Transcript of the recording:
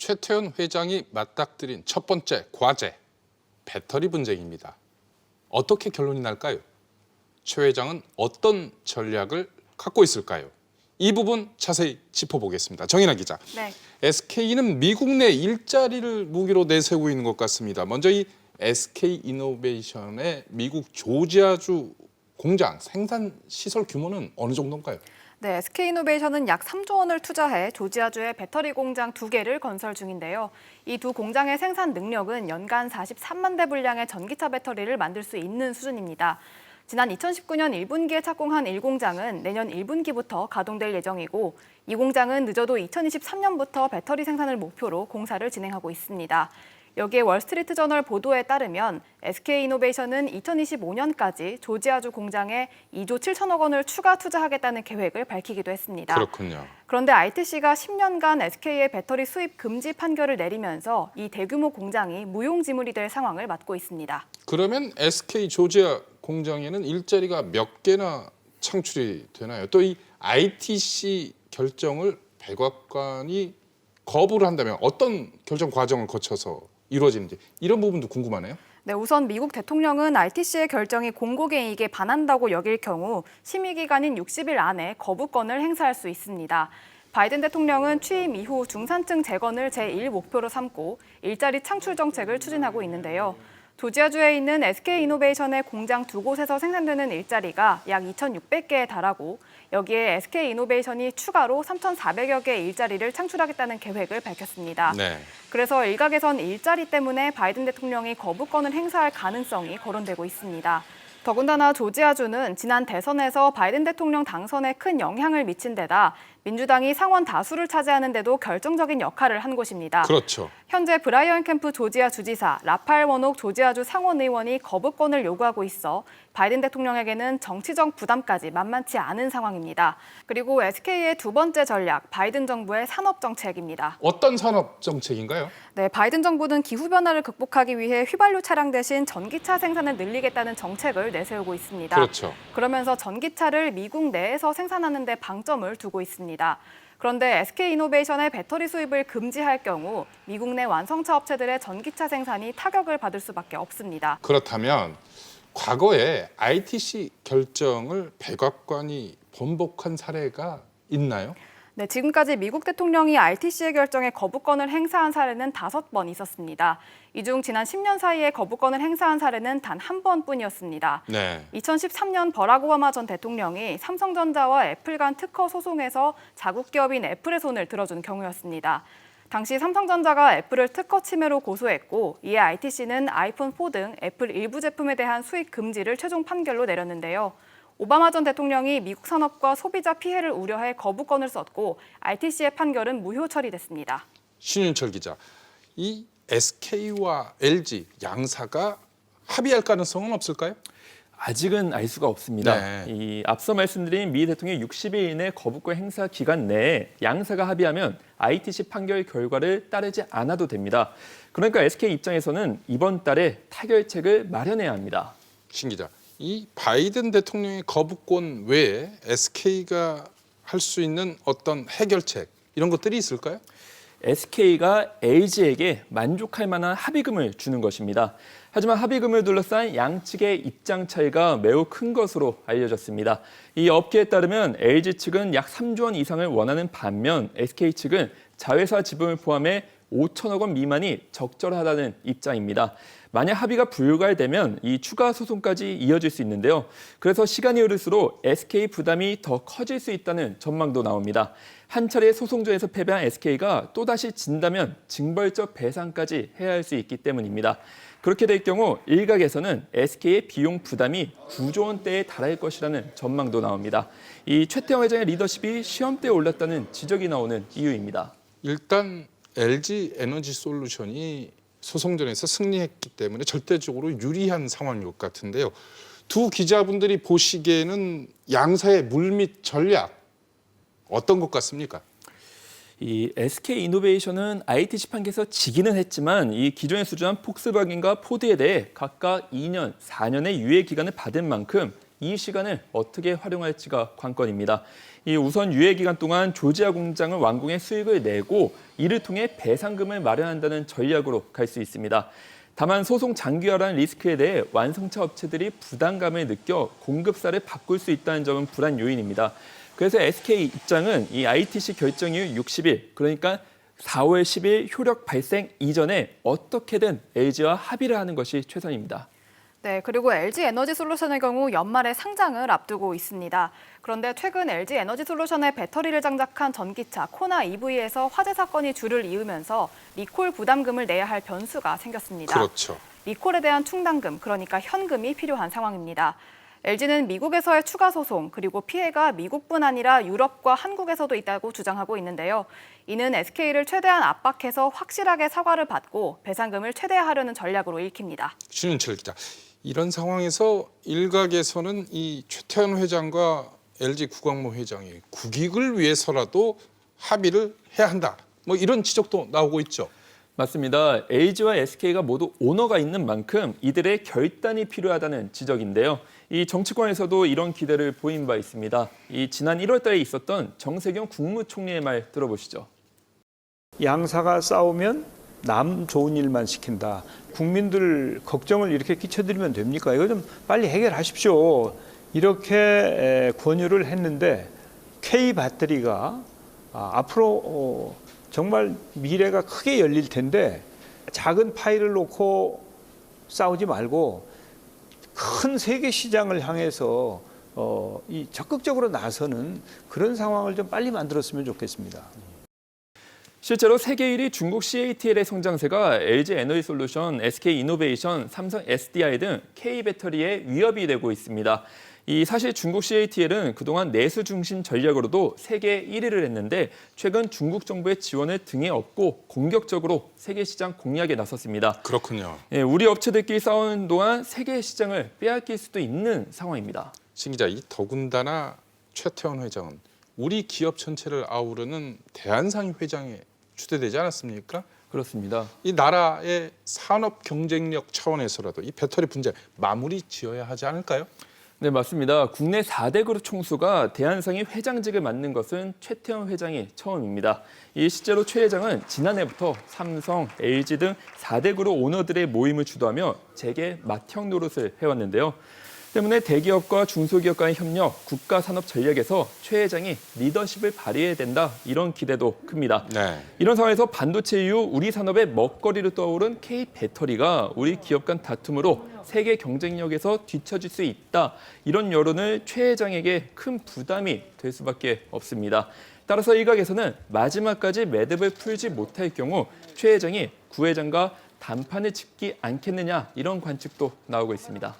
최태원 회장이 맞닥뜨린 첫 번째 과제, 배터리 분쟁입니다. 어떻게 결론이 날까요? 최 회장은 어떤 전략을 갖고 있을까요? 이 부분 자세히 짚어보겠습니다. 정인아 기자. 네. SK는 미국 내 일자리를 무기로 내세우고 있는 것 같습니다. 먼저 이 SK이노베이션의 미국 조지아주 공장 생산 시설 규모는 어느 정도인가요? 네, SK이노베이션은 약 3조 원을 투자해 조지아주에 배터리 공장 2개를 건설 중인데요. 이 두 공장의 생산 능력은 연간 43만 대 분량의 전기차 배터리를 만들 수 있는 수준입니다. 지난 2019년 1분기에 착공한 1공장은 내년 1분기부터 가동될 예정이고 이 공장은 늦어도 2023년부터 배터리 생산을 목표로 공사를 진행하고 있습니다. 여기에 월스트리트 저널 보도에 따르면 SK이노베이션은 2025년까지 조지아주 공장에 2조 7천억 원을 추가 투자하겠다는 계획을 밝히기도 했습니다. 그렇군요. 그런데 ITC가 10년간 SK의 배터리 수입 금지 판결을 내리면서 이 대규모 공장이 무용지물이 될 상황을 맞고 있습니다. 그러면 SK 조지아 공장에는 일자리가 몇 개나 창출이 되나요? 또 이 ITC 결정을 백악관이 거부를 한다면 어떤 결정 과정을 거쳐서 이루어지는지 이런 부분도 궁금하네요. 네, 우선 미국 대통령은 ITC의 결정이 공공의 이익에 반한다고 여길 경우 심의기간인 60일 안에 거부권을 행사할 수 있습니다. 바이든 대통령은 취임 이후 중산층 재건을 제1 목표로 삼고 일자리 창출 정책을 추진하고 있는데요. 조지아주에 있는 SK이노베이션의 공장 2곳에서 생산되는 일자리가 약 2,600개에 달하고 여기에 SK이노베이션이 추가로 3,400여 개의 일자리를 창출하겠다는 계획을 밝혔습니다. 네. 그래서 일각에선 일자리 때문에 바이든 대통령이 거부권을 행사할 가능성이 거론되고 있습니다. 더군다나 조지아주는 지난 대선에서 바이든 대통령 당선에 큰 영향을 미친 데다 민주당이 상원 다수를 차지하는 데도 결정적인 역할을 한 곳입니다. 그렇죠. 현재 브라이언 캠프 조지아 주지사, 라파엘 워녹 조지아주 상원 의원이 거부권을 요구하고 있어 바이든 대통령에게는 정치적 부담까지 만만치 않은 상황입니다. 그리고 SK의 두 번째 전략, 바이든 정부의 산업 정책입니다. 어떤 산업 정책인가요? 네, 바이든 정부는 기후변화를 극복하기 위해 휘발유 차량 대신 전기차 생산을 늘리겠다는 정책을 내세우고 있습니다. 그렇죠. 그러면서 전기차를 미국 내에서 생산하는 데 방점을 두고 있습니다. 그런데 SK이노베이션의 배터리 수입을 금지할 경우 미국 내 완성차 업체들의 전기차 생산이 타격을 받을 수밖에 없습니다. 그렇다면 과거에 ITC 결정을 백악관이 번복한 사례가 있나요? 네, 지금까지 미국 대통령이 ITC의 결정에 거부권을 행사한 사례는 5번 있었습니다. 이 중 지난 10년 사이에 거부권을 행사한 사례는 단 한 번뿐이었습니다. 네. 2013년 버락 오바마 전 대통령이 삼성전자와 애플 간 특허 소송에서 자국 기업인 애플의 손을 들어준 경우였습니다. 당시 삼성전자가 애플을 특허 침해로 고소했고 이에 ITC는 아이폰 4 등 애플 일부 제품에 대한 수입 금지를 최종 판결로 내렸는데요. 오바마 전 대통령이 미국 산업과 소비자 피해를 우려해 거부권을 썼고 ITC의 판결은 무효 처리됐습니다. 신윤철 기자, 이 SK와 LG 양사가 합의할 가능성은 없을까요? 아직은 알 수가 없습니다. 네. 이 앞서 말씀드린 미 대통령의 60일 이내 거부권 행사 기간 내에 양사가 합의하면 ITC 판결 결과를 따르지 않아도 됩니다. 그러니까 SK 입장에서는 이번 달에 타결책을 마련해야 합니다. 신 기자, 이 바이든 대통령의 거부권 외에 SK가 할 수 있는 어떤 해결책 이런 것들이 있을까요? SK가 LG에게 만족할 만한 합의금을 주는 것입니다. 하지만 합의금을 둘러싼 양측의 입장 차이가 매우 큰 것으로 알려졌습니다. 이 업계에 따르면 LG 측은 약 3조 원 이상을 원하는 반면 SK 측은 자회사 지분을 포함해 5천억 원 미만이 적절하다는 입장입니다. 만약 합의가 불가결되면 이 추가 소송까지 이어질 수 있는데요. 그래서 시간이 흐를수록 SK 부담이 더 커질 수 있다는 전망도 나옵니다. 한 차례 소송전에서 패배한 SK가 또다시 진다면 징벌적 배상까지 해야 할 수 있기 때문입니다. 그렇게 될 경우 일각에서는 SK의 비용 부담이 9조 원대에 달할 것이라는 전망도 나옵니다. 이 최태원 회장의 리더십이 시험대에 올랐다는 지적이 나오는 이유입니다. 일단 LG 에너지 솔루션이 소송전에서 승리했기 때문에 절대적으로 유리한 상황인 것 같은데요. 두 기자분들이 보시기에는 양사의 물밑 전략 어떤 것 같습니까? 이 SK이노베이션은 ITC 판결에서 지기는 했지만 이 기존에 수주한 폭스바겐과 포드에 대해 각각 2년, 4년의 유예 기간을 받은 만큼 이 시간을 어떻게 활용할지가 관건입니다. 이 우선 유예 기간 동안 조지아 공장을 완공해 수익을 내고 이를 통해 배상금을 마련한다는 전략으로 갈 수 있습니다. 다만 소송 장기화라는 리스크에 대해 완성차 업체들이 부담감을 느껴 공급사를 바꿀 수 있다는 점은 불안 요인입니다. 그래서 SK 입장은 이 ITC 결정 이후 60일, 그러니까 4월 10일 효력 발생 이전에 어떻게든 LG와 합의를 하는 것이 최선입니다. 네, 그리고 LG 에너지솔루션의 경우 연말에 상장을 앞두고 있습니다. 그런데 최근 LG 에너지솔루션의 배터리를 장착한 전기차 코나 EV에서 화재 사건이 줄을 이으면서 리콜 부담금을 내야 할 변수가 생겼습니다. 그렇죠. 리콜에 대한 충당금, 그러니까 현금이 필요한 상황입니다. LG는 미국에서의 추가 소송, 그리고 피해가 미국뿐 아니라 유럽과 한국에서도 있다고 주장하고 있는데요. 이는 SK를 최대한 압박해서 확실하게 사과를 받고 배상금을 최대화하려는 전략으로 읽힙니다. 신윤철 기자. 이런 상황에서 일각에서는 이 최태원 회장과 LG 구광모 회장이 국익을 위해서라도 합의를 해야 한다. 뭐 이런 지적도 나오고 있죠. 맞습니다. LG와 SK가 모두 오너가 있는 만큼 이들의 결단이 필요하다는 지적인데요. 이 정치권에서도 이런 기대를 보인 바 있습니다. 이 지난 1월 달에 있었던 정세균 국무총리의 말 들어보시죠. 양사가 싸우면 남 좋은 일만 시킨다. 국민들 걱정을 이렇게 끼쳐드리면 됩니까? 이거 좀 빨리 해결하십시오. 이렇게 권유를 했는데 K배터리가 앞으로 정말 미래가 크게 열릴 텐데 작은 파일을 놓고 싸우지 말고 큰 세계 시장을 향해서 적극적으로 나서는 그런 상황을 좀 빨리 만들었으면 좋겠습니다. 실제로 세계 1위 중국 CATL의 성장세가 LG 에너지솔루션, SK 이노베이션, 삼성 SDI 등 K배터리에 위협이 되고 있습니다. 사실 중국 CATL은 그동안 내수 중심 전략으로도 세계 1위를 했는데 최근 중국 정부의 지원을 등에 업고 공격적으로 세계 시장 공략에 나섰습니다. 그렇군요. 우리 업체들끼리 싸우는 동안 세계 시장을 빼앗길 수도 있는 상황입니다. 신 기자, 이 더군다나 최태원 회장은 우리 기업 전체를 아우르는 대한상인 회장에 추대되지 않았습니까? 그렇습니다. 이 나라의 산업 경쟁력 차원에서라도 이 배터리 분쟁 마무리 지어야 하지 않을까요? 네, 맞습니다. 국내 4대 그룹 총수가 대한상인 회장직을 맡는 것은 최태원 회장이 처음입니다. 실제로 최 회장은 지난해부터 삼성, LG 등 4대 그룹 오너들의 모임을 주도하며 재계 맏형 노릇을 해왔는데요. 때문에 대기업과 중소기업 간의 협력, 국가 산업 전략에서 최 회장이 리더십을 발휘해야 된다, 이런 기대도 큽니다. 네. 이런 상황에서 반도체 이후 우리 산업의 먹거리로 떠오른 K배터리가 우리 기업 간 다툼으로 세계 경쟁력에서 뒤처질 수 있다, 이런 여론을 최 회장에게 큰 부담이 될 수밖에 없습니다. 따라서 일각에서는 마지막까지 매듭을 풀지 못할 경우 최 회장이 구 회장과 단판을 짓지 않겠느냐, 이런 관측도 나오고 있습니다.